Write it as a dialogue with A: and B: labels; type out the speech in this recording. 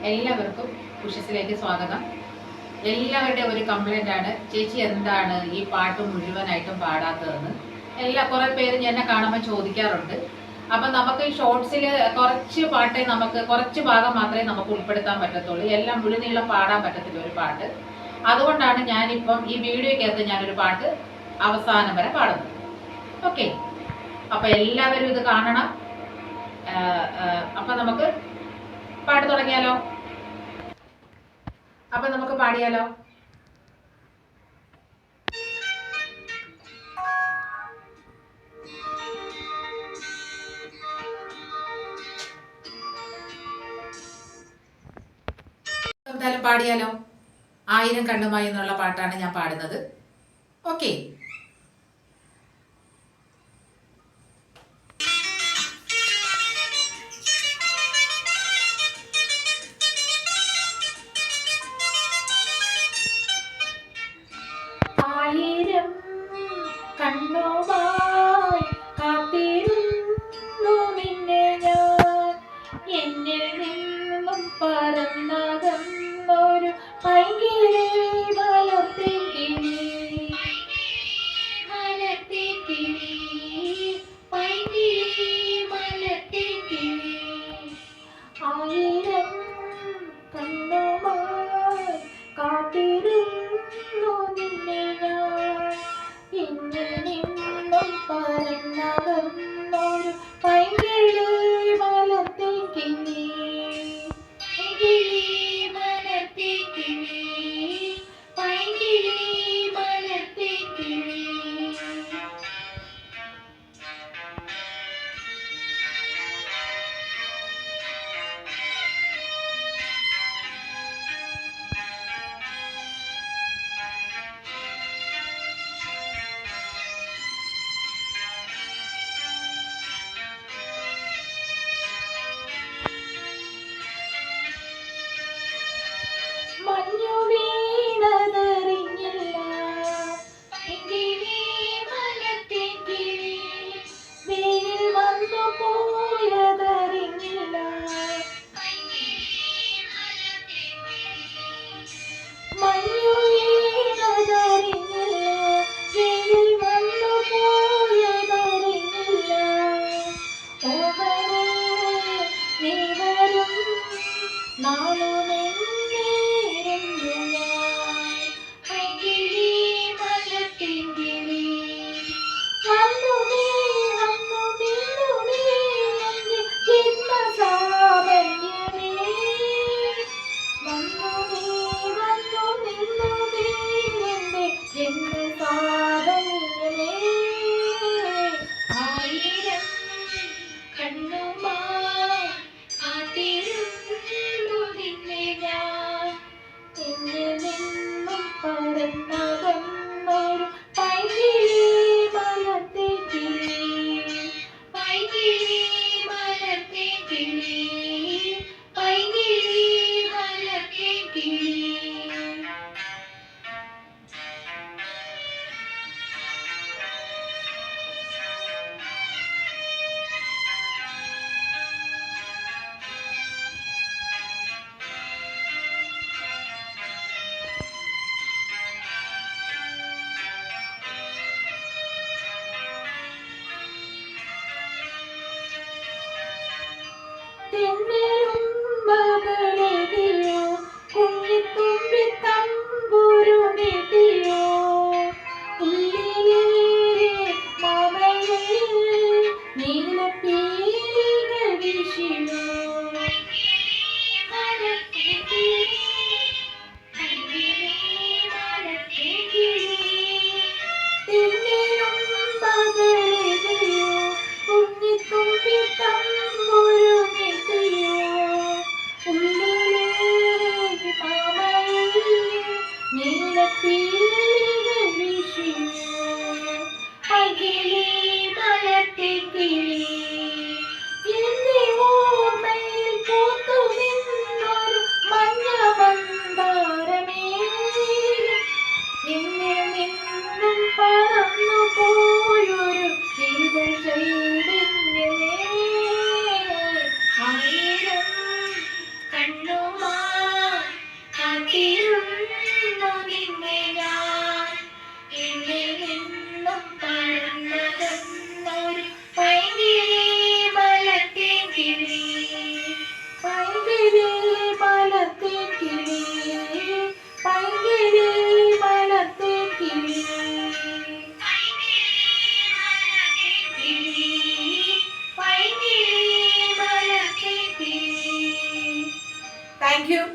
A: എല്ലാവർക്കും ഉഷസിലേക്ക് സ്വാഗതം. എല്ലാവരുടെയും ഒരു കംപ്ലൈൻ്റ് ആണ്, ചേച്ചി എന്താണ് ഈ പാട്ട് മുഴുവനായിട്ടും പാടാത്തതെന്ന്. കുറേ പേര് എന്നെ കാണുമ്പോൾ ചോദിക്കാറുണ്ട്. അപ്പം നമുക്ക് ഈ ഷോർട്സിൽ കുറച്ച് ഭാഗം മാത്രമേ നമുക്ക് ഉൾപ്പെടുത്താൻ പറ്റത്തുള്ളൂ. എല്ലാം മുഴുനീളം പാടാൻ പറ്റത്തില്ല ഒരു പാട്ട്. അതുകൊണ്ടാണ് ഞാനിപ്പം ഈ വീഡിയോയ്ക്കകത്ത് ഞാനൊരു പാട്ട് അവസാനം വരെ പാടുന്നത്. ഓക്കെ, അപ്പം എല്ലാവരും ഇത് കാണണം. അപ്പം നമുക്ക് പാട്ട് തുടങ്ങിയാലോ? അപ്പൊ നമുക്ക് പാടിയാലോ? എന്തായാലും പാടിയാലോ? 1000 കണ്ണുമായി എന്നുള്ള പാട്ടാണ് ഞാൻ പാടുന്നത്. ഓക്കെ, ആയിരം കണ്ണുമായി കാത്തിരുന്നു നിന്നെ ഞാൻ, എന്നിൽ നിന്നും പറന്നകന്നൊരു പൈകിളി ആയിരം കണ്ണുമായി കാത്തിരുന്നു നിന്നെ ഞാൻ, എന്നിൽ നിന്നും പറന്നകന്നൊരു പൈകിളി മലർത്തിക്കിളി. മഞ്ഞു വീണതറിഞ്ഞില്ല, വെയിൽ വന്നു പോയതറിഞ്ഞില്ല. മഞ്ഞു വീണതറിഞ്ഞില്ല, വെയിൽ വന്നു പോയതറിഞ്ഞില്ല. ഓമനേ നീ വരും നാളുമേ കണ്ണുമായി കാത്തിരുന്നു നിന്നെ താങ്ക് യു.